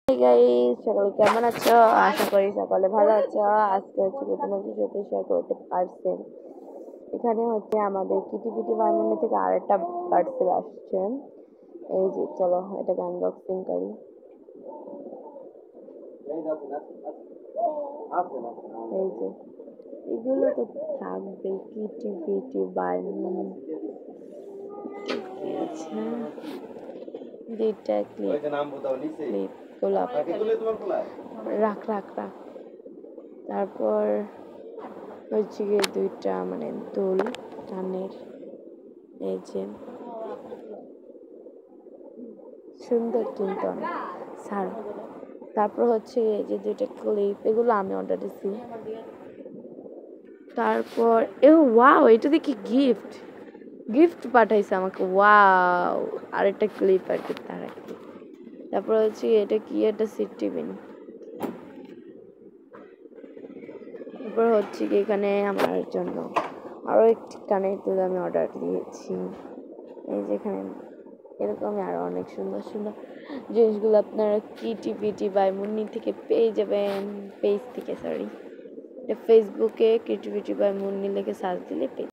Hi guys, সকলে কেমন আছো? আশা করি সকলে ভালো আছো। আজকে হচ্ছে কি তোমাদের সাথে শেয়ার করতে পারছেন, এখানে হচ্ছে আমাদের কিটিপিটি বার্মিনি থেকে আরেকটা পার্সেল আসছে। এই যে চলো এটাকে আনবক্সিং করি। এই যে এগুলো তো থাকবে কিটিপিটি বার্মিনি। আচ্ছা, দুইটা ক্লিপ গোলাপ, রাখ রাখ রাখ। তারপর হচ্ছে গিয়ে দুইটা মানে দুল কানের, এই যে সুন্দর কিন্তু অনেক সার। তারপর হচ্ছে এই যে দুইটা ক্লিপ, এগুলো আমি অর্ডার দিছি। তারপর ওয়াও, এটা দেখি গিফট গিফট পাঠাইছে আমাকে, ওয়াও। আর একটা ক্লিপ আর কি, তার আর কি। তারপর হচ্ছে এটা কি, একটা সিট টিফিন। তারপর হচ্ছে কি এখানে আমার জন্য আরো একটি কানের দুল আমি অর্ডার দিয়েছি। এই যেখানে এরকমই আরো অনেক সুন্দর সুন্দর জিনিসগুলো আপনারা কিটিপিটি বাই মুন্নি থেকে পেয়ে যাবেন। পেজ থেকে, সরি, ফেসবুকে কিটিপিটি বাই মুন্নি লিখে সার্চ দিলে পেয়ে